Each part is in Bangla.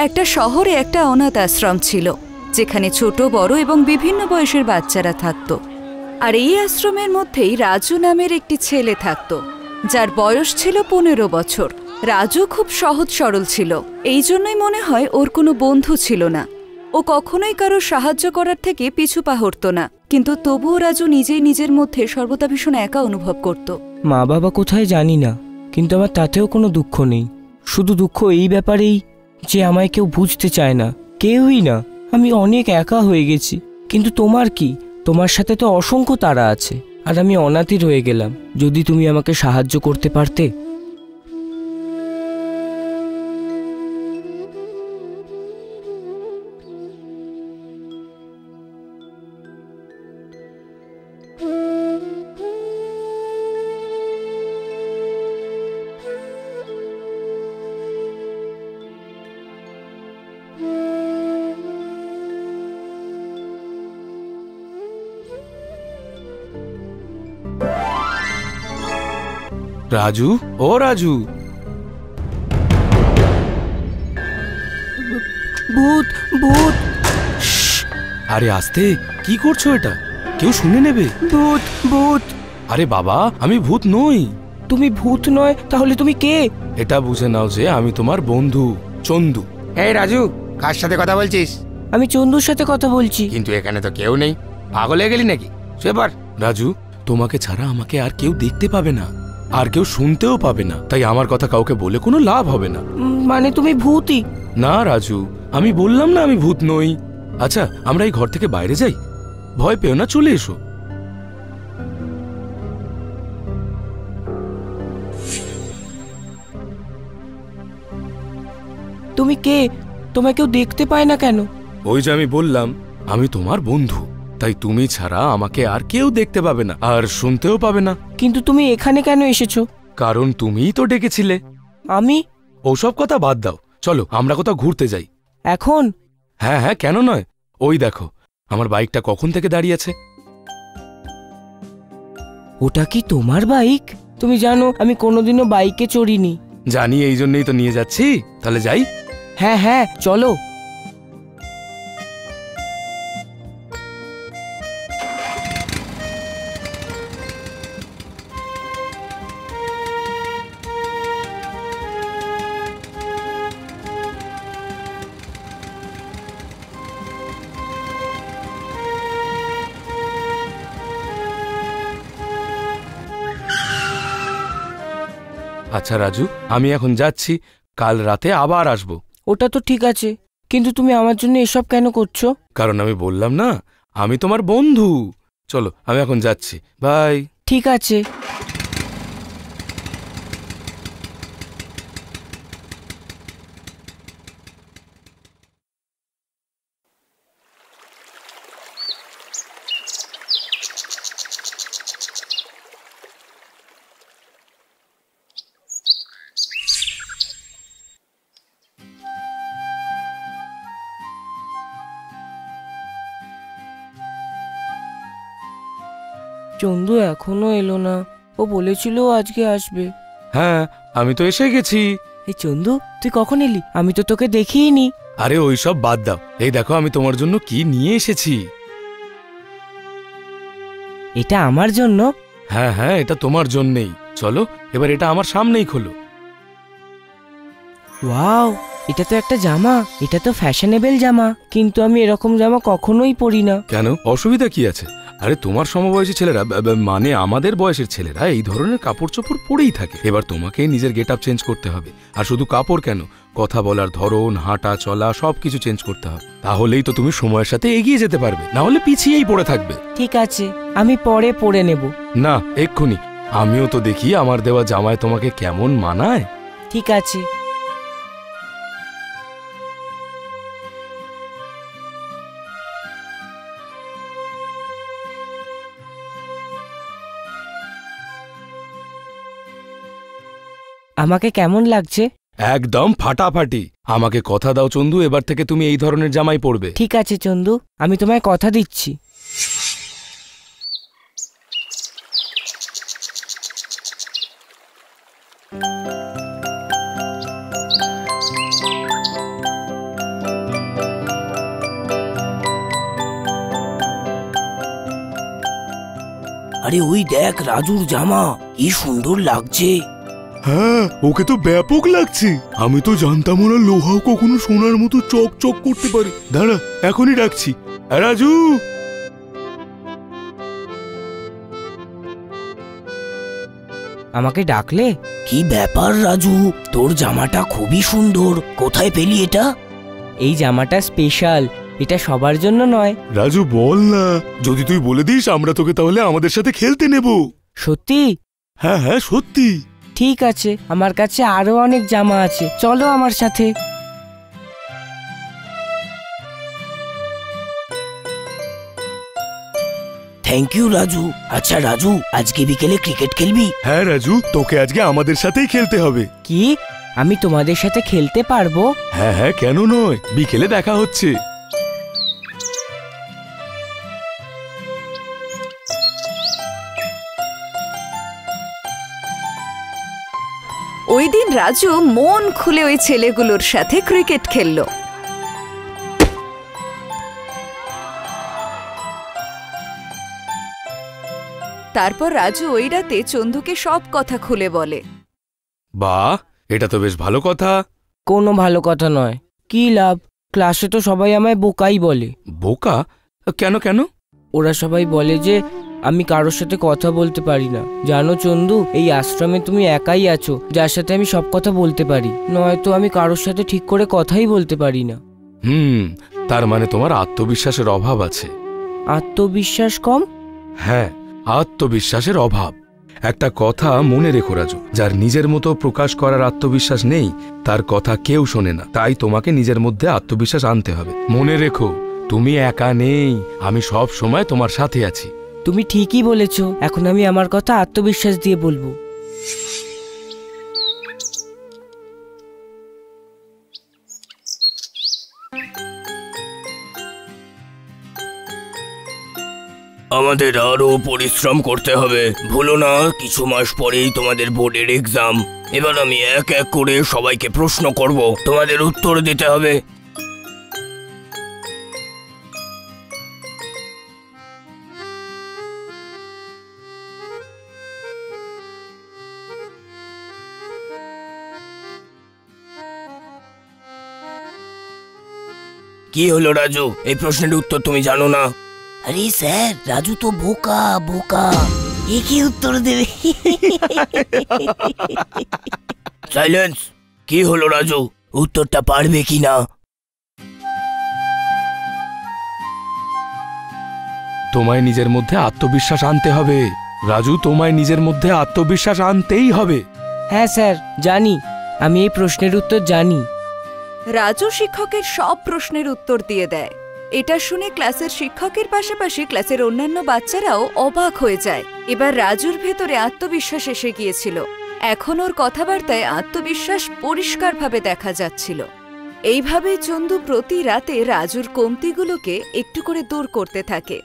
একটা শহরে একটা অনাথ আশ্রম ছিল, যেখানে ছোট বড় এবং বিভিন্ন বয়সের বাচ্চারা থাকতো। আর এই আশ্রমের মধ্যেই রাজু নামের একটি ছেলে থাকতো, যার বয়স ছিল 15 বছর। রাজু খুব সহজ সরল ছিল, এই জন্যই মনে হয় ওর কোনো বন্ধু ছিল না। ও কখনোই কারো সাহায্য করার থেকে পিছু পা হটতো না, কিন্তু তবুও রাজু নিজেই নিজের মধ্যে সর্বদা ভীষণ একা অনুভব করত। মা বাবা কোথায় জানি না, কিন্তু আমার তাতেও কোনো দুঃখ নেই। শুধু দুঃখ এই ব্যাপারেই যে আমায় কেউ বুঝতে চায় না, কেউই না। আমি অনেক একা হয়ে গেছি। কিন্তু তোমার কি? তোমার সাথে তো অসংখ্য তারা আছে, আর আমি অনাথই রয়ে গেলাম। যদি তুমি আমাকে সাহায্য করতে পারতে। রাজু, ও রাজু। ভূত, ভূত! আরে আস্তে, কি করছো এটা? কেউ শুনে নেবে। ভূত, ভূত! আরে বাবা, আমি ভূত নই। তুমি ভূত নয়, তাহলে তুমি কে? এটা বুঝে নাও যে আমি তোমার বন্ধু চন্দু। এই রাজু, কার সাথে কথা বলছিস? আমি চন্দুর সাথে কথা বলছি। কিন্তু এখানে তো কেউ নেই। পাগল হয়ে গেলি নাকি? সেবার রাজু, তোমাকে ছাড়া আমাকে আর কেউ দেখতে পাবে না, আর কেউ শুনতেও পাবে না। তাই আমার কথা কাউকে বলে কোনো লাভ হবে না। মানে তুমি ভূতই? না রাজু, আমি বললাম না আমি ভূত নই। আচ্ছা, আমরা এই ঘর থেকে বাইরে যাই। ভয় পেও না, চলে এসো। তুমি কে? তোমায় কেউ দেখতে পায় না কেন? ওই যে আমি বললাম, আমি তোমার বন্ধু। তাই তুমি ছাড়া আমাকে আর কেউ দেখতে পাবে না, আর শুনতেও পাবে না। কিন্তু তুমি এখানে কেন এসেছো? কারণ তুমিই তো ডেকেছিলে। আমি? ওসব কথা বাদ দাও, চলো আমরা কোথাও ঘুরতে যাই। এখন? হ্যাঁ হ্যাঁ, কেন নয়। ওই দেখো, আমার বাইকটা কখন থেকে দাঁড়িয়ে আছে। ওটা কি তোমার বাইক? তুমি জানো আমি কোনোদিনও বাইকে চড়িনি। জানি, এই জন্যই তো নিয়ে যাচ্ছি। তাহলে যাই। হ্যাঁ হ্যাঁ, চলো। আচ্ছা রাজু, আমি এখন যাচ্ছি, কাল রাতে আবার আসবো। ওটা তো ঠিক আছে, কিন্তু তুমি আমার জন্য এসব কেন করছো? কারণ আমি বললাম না, আমি তোমার বন্ধু। চলো, আমি এখন যাচ্ছি, বাই। ঠিক আছে। চন্দু এখনো এলো না। ও বলেছিল আজকে আসবে। হ্যাঁ, আমি তো এসে গেছি। এই চন্দু, তুই কখন এলি? আমি তো তোকে দেখিনি। আরে ওইসব বাদ দাও, এই দেখো আমি তোমার জন্য কি নিয়ে এসেছি। এটা আমার জন্য? হ্যাঁ হ্যাঁ, এটা তোমার জন্যেই। চলো, এবার এটা আমার সামনেই খোলো। ওয়াও, এটা তো একটা জামা। এটা তো ফ্যাশনেবল জামা, কিন্তু আমি এরকম জামা কখনোই পরি না। কেন, অসুবিধা কি আছে? আরে তোমার সমবয়সী ছেলেরা, মানে আমাদের বয়সের ছেলেরা এই ধরনের কাপড় চোপড় পরেই থাকে। এবার তোমাকে নিজের গেট আপ চেঞ্জ করতে হবে। আর শুধু কাপড় কেন, কথা বলার ধরন, হাঁটা চলা সবকিছু চেঞ্জ করতে হবে। তাহলেই তো তুমি সময়ের সাথে এগিয়ে যেতে পারবে, না হলে পিছিয়েই পড়ে থাকবে। ঠিক আছে, আমি পরে পরে নেব। না, এক্ষুনি। আমিও তো দেখি আমার দেওয়া জামায় তোমাকে কেমন মানায়। ঠিক আছে। আমাকে কেমন লাগছে? একদম ফাটাফাটি। আমাকে কথা দাও চন্দু, এবার থেকে তুমি এই ধরনের জামাই পরবে। ঠিক আছে চন্দু, আমি তোমায় কথা দিচ্ছি। আরে ওই দেখ রাজুর জামা, কি সুন্দর লাগছে। হ্যাঁ, ওকে তো ব্যাপক লাগছে। আমি তো জানতাম না লোহাও কখনো সোনার মতো চকচক করতে পারে। দাঁড়া, এখনই ডাকছি। রাজু! আমাকে ডাকলে? কি ব্যাপার রাজু, তোর জামাটা খুবই সুন্দর, কোথায় পেলি এটা? এই জামাটা স্পেশাল, এটা সবার জন্য নয়। রাজু বল না, যদি তুই বলে দিস আমরা তোকে তাহলে আমাদের সাথে খেলতে নেব। সত্যি? হ্যাঁ হ্যাঁ সত্যি। ঠিক আছে, আমার কাছে আরো অনেক জামা আছে, চলো আমার সাথে। Thank you Raju. আচ্ছা রাজু, আজকে বিকেলে ক্রিকেট খেলবি? হ্যাঁ রাজু, তোকে আজকে আমাদের সাথেই খেলতে হবে। কি, আমি তোমাদের সাথে খেলতে পারবো? হ্যাঁ হ্যাঁ, কেন নয়, বিকেলে দেখা হচ্ছে। ওই দিন রাজু মন খুলে ওই ছেলেগুলোর সাথে ক্রিকেট খেললো। তারপর রাজু ওই রাতে চন্দুকে সব কথা খুলে বলে। বাহ, এটা তো বেশ ভালো কথা। কোনো ভালো কথা নয়। কি লাভ, ক্লাসে তো সবাই আমায় বোকাই বলে। বোকা? কেন কেন? ওরা সবাই বলে যে আমি কারোর সাথে কথা বলতে পারি না। জানো চন্দু, এই আশ্রমে তুমি একাই আছো যার সাথে আমি সব কথা বলতে পারি, নয়তো আমি কারোর সাথে ঠিক করে কথাই বলতে পারি না। তার মানে তোমার আত্মবিশ্বাসের অভাব আছে। আত্মবিশ্বাস কম? হ্যাঁ, আত্মবিশ্বাসের অভাব। একটা কথা মনে রেখো রাজু, যার নিজের মতো প্রকাশ করার আত্মবিশ্বাস নেই তার কথা কেউ শোনে না। তাই তোমাকে নিজের মধ্যে আত্মবিশ্বাস আনতে হবে। মনে রেখো, তুমি একা নেই, আমি সব সময় তোমার সাথে আছি। তুমি ঠিকই বলেছো, এখন আমি আমার কথা আত্মবিশ্বাস দিয়ে বলবো। আমাদের আরো পরিশ্রম করতে হবে। ভুলো না, কিছু মাস পরেই তোমাদের বোর্ডের এক্সাম। এবার আমি এক এক করে সবাইকে প্রশ্ন করব, তোমাদের উত্তর দিতে হবে। কি হলো রাজু, এই প্রশ্নের উত্তর তুমি জানো না? আরে স্যার, রাজু তো বোকা বোকা, এ কি উত্তর দেবে? সাইলেন্স। কি হলো রাজু, উত্তরটা পারবে কি না? তোমায় নিজের মধ্যে আত্মবিশ্বাস আনতে হবে রাজু, তোমায় নিজের মধ্যে আত্মবিশ্বাস আনতেই হবে। হ্যাঁ স্যার, জানি, আমি এই প্রশ্নের উত্তর জানি। রাজু শিক্ষকের সব প্রশ্নের উত্তর দিয়ে দেয়। এটা শুনে ক্লাসের শিক্ষকের পাশাপাশি ক্লাসের অন্যান্য বাচ্চারাও অবাক হয়ে যায়। এবার রাজুর ভেতরে আত্মবিশ্বাস এসে গিয়েছিল। এখন ওর কথাবার্তায় আত্মবিশ্বাস পরিষ্কারভাবে দেখা যাচ্ছিল। এইভাবে চন্দু প্রতি রাতে রাজুর কমতিগুলোকে একটু করে দূর করতে থাকে।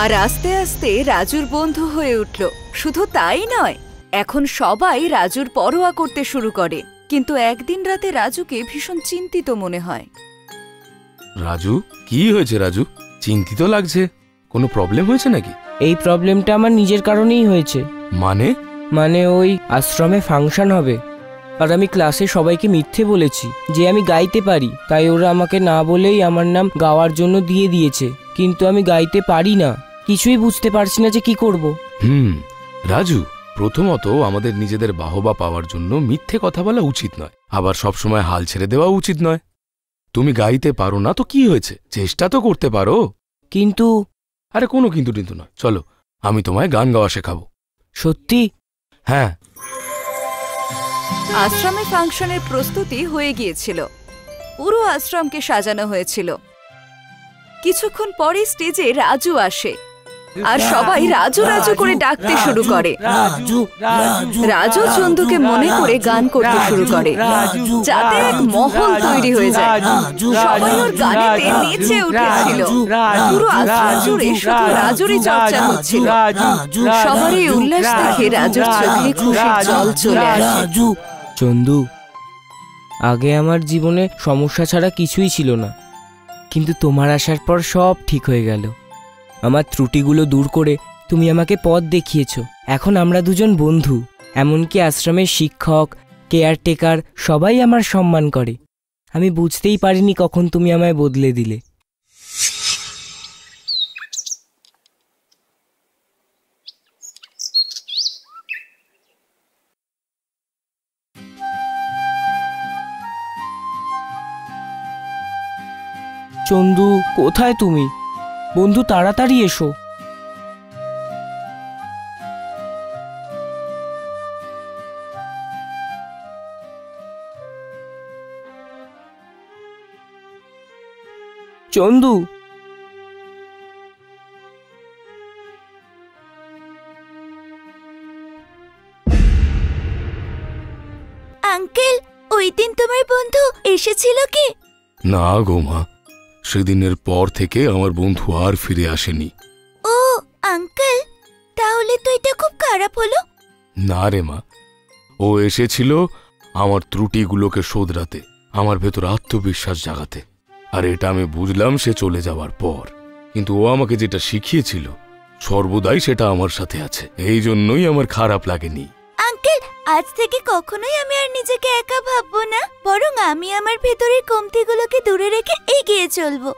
আর আস্তে আস্তে রাজুর বন্ধু হয়ে উঠল। শুধু তাই নয়, এখন সবাই রাজুর পরোয়া করতে শুরু করে। কিন্তু একদিন রাতে রাজুকে ভীষণ চিন্তিত মনে হয়। রাজু, কি হয়েছে রাজু? চিন্তিত লাগছে, কোনো প্রবলেম হয়েছে নাকি? এই প্রবলেমটা আমার নিজের কারণেই হয়েছে। মানে ওই আশ্রমে ফাংশন হবে, আর আমি ক্লাসে সবাইকে মিথ্যে বলেছি যে আমি গাইতে পারি। তাই ওরা আমাকে না বলেই আমার নাম গাওয়ার জন্য দিয়ে দিয়েছে, কিন্তু আমি গাইতে পারি না। কিছুই বুঝতে পারছি না যে কি করব। রাজু, প্রথমত আমাদের নিজেদের বাহবা পাওয়ার জন্য মিথ্যে কথা বলা উচিত নয়, আবার সবসময় হাল ছেড়ে দেওয়া উচিত নয়। তুমি গাইতে পারো না তো কি হয়েছে, চেষ্টা তো করতে পারো। কিন্তু আরে কোনো কিন্তু কিন্তু নয়, চলো আমি তোমায় গান গাওয়া শেখাবো। সত্যি? হ্যাঁ। আশ্রমে ফাংশনের প্রস্তুতি হয়ে গিয়েছিল। পুরো আশ্রমকে সাজানো হয়েছিল। কিছুক্ষণ পরে স্টেজে রাজু আসে, আর সবাই রাজু রাজু করে ডাকতে শুরু করে। রাজু চন্দুকে মনে করে গান করতে শুরু করে, যাতে এক মহল তৈরি হয়ে যায়। সবাই ওর গানেতে নেচে উঠেছিল। পুরো আশ্রম জুড়ে শুধু রাজুরই চর্চা হচ্ছিল। সবার এই উল্লাস দেখে রাজুর চোখে খুশির জল চলে আসে। চন্দু, আগে আমার জীবনে সমস্যা ছাড়া কিছুই ছিল না, কিন্তু তোমার আসার পর সব ঠিক হয়ে গেল। আমার ত্রুটিগুলো দূর করে তুমি আমাকে পথ দেখিয়েছো। এখন আমরা দুজন বন্ধু। এমনকি আশ্রমের শিক্ষক, কেয়ারটেকার সবাই আমার সম্মান করে। আমি বুঝতেই পারিনি কখন তুমি আমায় বদলে দিলে। চন্দু, কোথায় তুমি? বন্ধু, তাড়াতাড়ি এসো। চন্দু, আঙ্কেল, ওই দিন তোমার বন্ধু এসেছিল কি? না গো মা, সেদিনের পর থেকে আমার বন্ধু আর ফিরে আসেনি। ও আঙ্কেল, তাহলে তো এটা খুব খারাপ হলো। না রে মা, ও এসেছিল আমার ত্রুটিগুলোকে শোধরাতে, আমার ভেতর আত্মবিশ্বাস জাগাতে। আর এটা আমি বুঝলাম সে চলে যাওয়ার পর। কিন্তু ও আমাকে যেটা শিখিয়েছিল সর্বদাই সেটা আমার সাথে আছে, এই জন্যই আমার খারাপ লাগেনি। আঙ্কেল, আজ থেকে কখনোই আমি আর নিজেকে একা ভাববো না, বরং আমি আমার ভেতরের কমতিগুলোকে দূরে রেখে এগিয়ে চলবো।